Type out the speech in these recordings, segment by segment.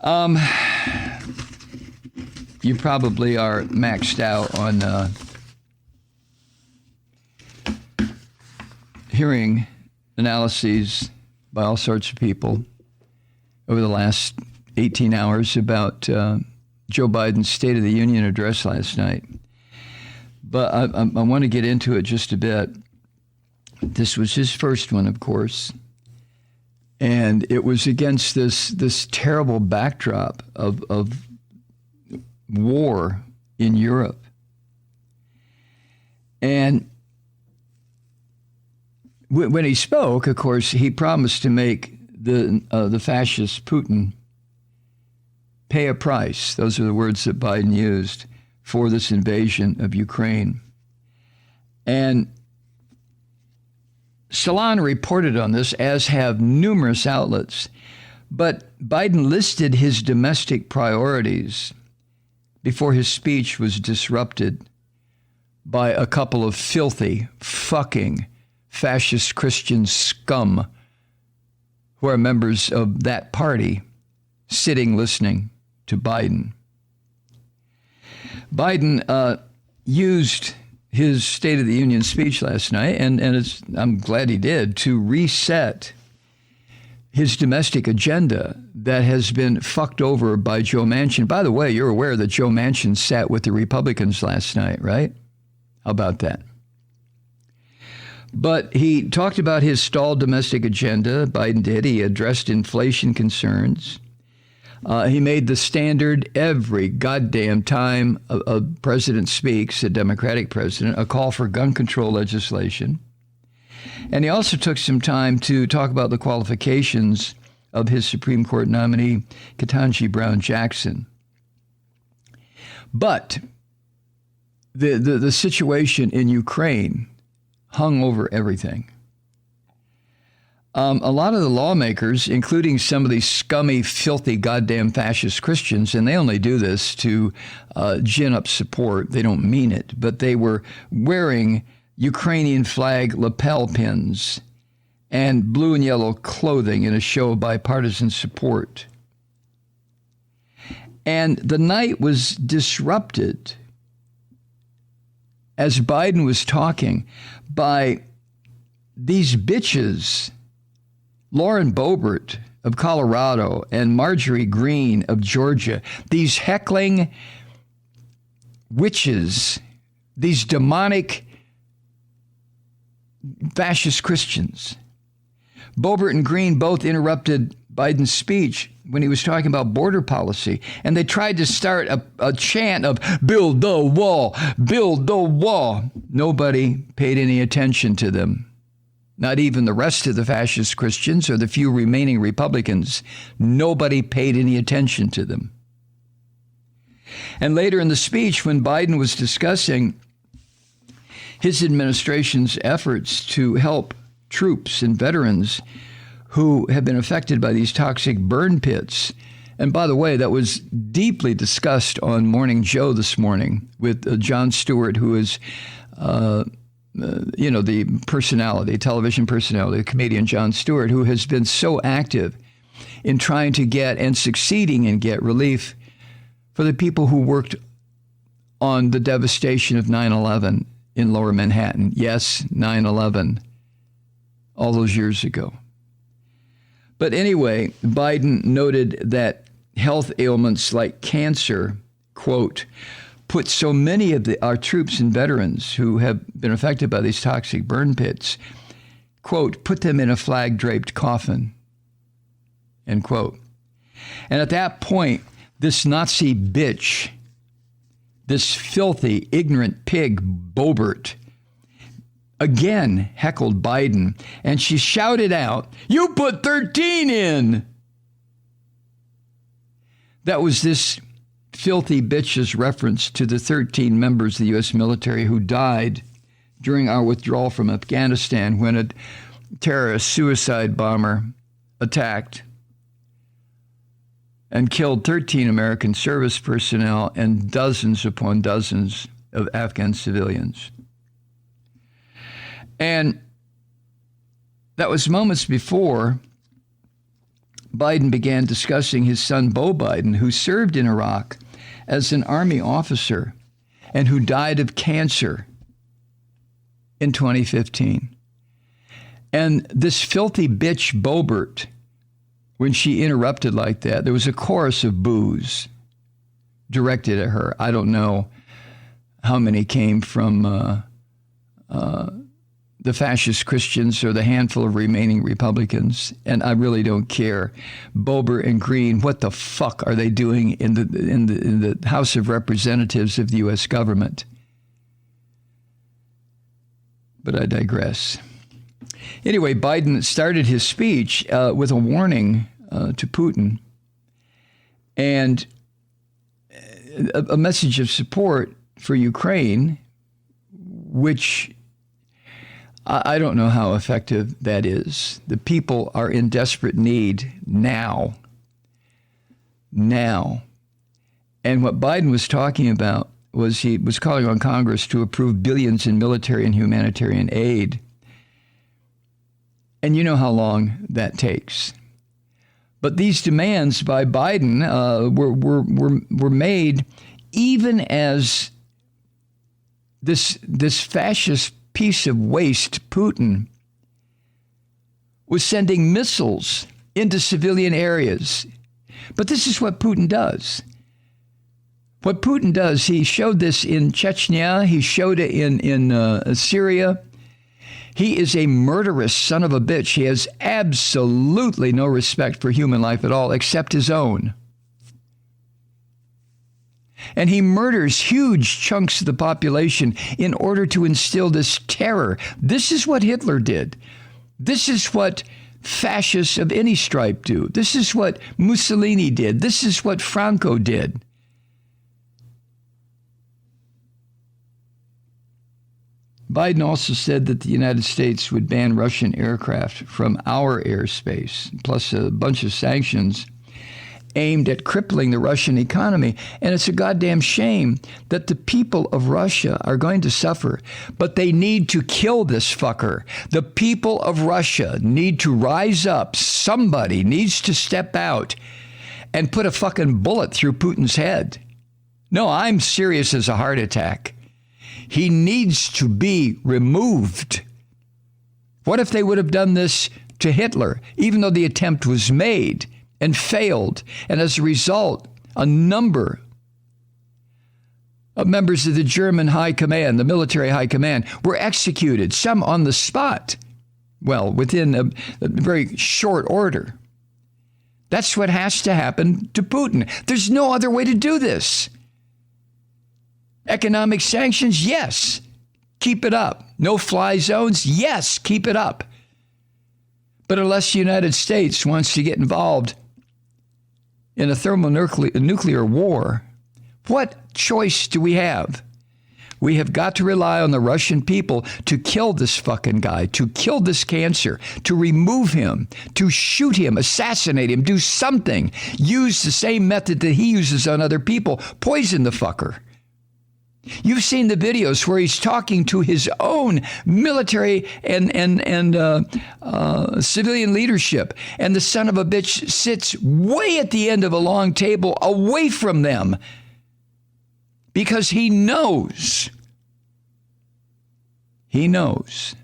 You probably are maxed out on hearing analyses by all sorts of people over the last 18 hours about Joe Biden's State of the Union address last night. But I want to get into it just a bit. This was his first one, of course. And it was against this terrible backdrop of war in Europe. And when he spoke, of course, he promised to make the fascist Putin pay a price. Those are the words that Biden used for this invasion of Ukraine. And Salon reported on this, as have numerous outlets. But Biden listed his domestic priorities before his speech was disrupted by a couple of filthy, fucking fascist Christian scum who are members of that party sitting listening to Biden. Biden used his State of the Union speech last night, and I'm glad he did, to reset his domestic agenda that has been fucked over by Joe Manchin. By the way, you're aware that Joe Manchin sat with the Republicans last night, right? How about that? But he talked about his stalled domestic agenda. Biden did. He addressed inflation concerns. He made the standard every goddamn time a president speaks, a Democratic president, a call for gun control legislation. And he also took some time to talk about the qualifications of his Supreme Court nominee, Ketanji Brown Jackson. But the situation in Ukraine hung over everything. A lot of the lawmakers, including some of these scummy, filthy, goddamn fascist Christians, and they only do this to gin up support. They don't mean it, but they were wearing Ukrainian flag lapel pins and blue and yellow clothing in a show of bipartisan support. And the night was disrupted as Biden was talking by these bitches, Lauren Boebert of Colorado and Marjorie Greene of Georgia, these heckling witches, these demonic fascist Christians. Boebert and Greene both interrupted Biden's speech when he was talking about border policy, and they tried to start a chant of build the wall, build the wall. Nobody paid any attention to them. Not even the rest of the fascist Christians or the few remaining Republicans. Nobody paid any attention to them. And later in the speech, when Biden was discussing his administration's efforts to help troops and veterans who have been affected by these toxic burn pits, and by the way, that was deeply discussed on Morning Joe this morning with Jon Stewart, who is the personality, television personality, the comedian Jon Stewart, who has been so active in trying to get and succeeding in get relief for the people who worked on the devastation of 9/11 in Lower Manhattan. Yes, 9/11, all those years ago. But anyway, Biden noted that health ailments like cancer, quote, put so many of our troops and veterans who have been affected by these toxic burn pits, quote, put them in a flag-draped coffin, end quote. And at that point, this Nazi bitch, this filthy, ignorant pig, Boebert, again heckled Biden, and she shouted out, "You put 13 in!" That was this filthy bitch's reference to the 13 members of the U.S. military who died during our withdrawal from Afghanistan when a terrorist suicide bomber attacked and killed 13 American service personnel and dozens upon dozens of Afghan civilians. And that was moments before Biden began discussing his son, Beau Biden, who served in Iraq as an Army officer and who died of cancer in 2015. And this filthy bitch, Boebert, when she interrupted like that, there was a chorus of boos directed at her. I don't know how many came from the fascist Christians or the handful of remaining Republicans, and I really don't care. Boebert and Green, what the fuck are they doing in the House of Representatives of the U.S. government? But I digress. Anyway, Biden started his speech with a warning to Putin and a message of support for Ukraine, which I don't know how effective that is. The people are in desperate need now. And what Biden was talking about was he was calling on Congress to approve billions in military and humanitarian aid. And you know how long that takes. But these demands by Biden were made even as this fascist piece of waste, Putin, was sending missiles into civilian areas. But this is what Putin does. What Putin does, he showed this in Chechnya, he showed it in Syria. He is a murderous son of a bitch. He has absolutely no respect for human life at all, except his own. And he murders huge chunks of the population in order to instill this terror. This is what Hitler did. This is what fascists of any stripe do. This is what Mussolini did. This is what Franco did. Biden also said that the United States would ban Russian aircraft from our airspace, plus a bunch of sanctions aimed at crippling the Russian economy. And it's a goddamn shame that the people of Russia are going to suffer, but they need to kill this fucker. The people of Russia need to rise up. Somebody needs to step out and put a fucking bullet through Putin's head. No, I'm serious as a heart attack. He needs to be removed. What if they would have done this to Hitler, even though the attempt was made and failed, and as a result, a number of members of the German high command, the military high command, were executed, some on the spot, well, within a very short order. That's what has to happen to Putin. There's no other way to do this. Economic sanctions, yes, keep it up. No-fly zones, yes, keep it up. But unless the United States wants to get involved in a thermonuclear war, what choice do we have? We have got to rely on the Russian people to kill this fucking guy, to kill this cancer, to remove him, to shoot him, assassinate him, do something. Use the same method that he uses on other people. Poison the fucker. You've seen the videos where he's talking to his own military and civilian leadership, and the son of a bitch sits way at the end of a long table away from them because he knows. He knows.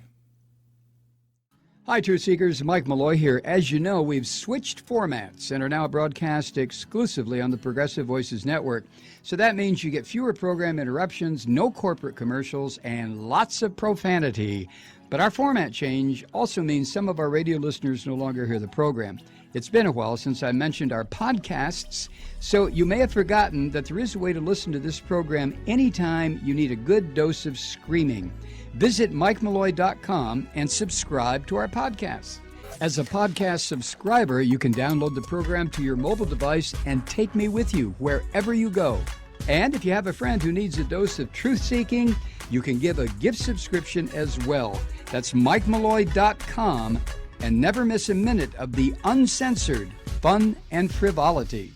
Hi, Truth Seekers. Mike Malloy here. As you know, we've switched formats and are now broadcast exclusively on the Progressive Voices Network. So that means you get fewer program interruptions, no corporate commercials, and lots of profanity. But our format change also means some of our radio listeners no longer hear the program. It's been a while since I mentioned our podcasts, so you may have forgotten that there is a way to listen to this program anytime you need a good dose of screaming. Visit MikeMalloy.com and subscribe to our podcast. As a podcast subscriber, you can download the program to your mobile device and take me with you wherever you go. And if you have a friend who needs a dose of truth-seeking, you can give a gift subscription as well. That's MikeMalloy.com, and never miss a minute of the uncensored fun and frivolity.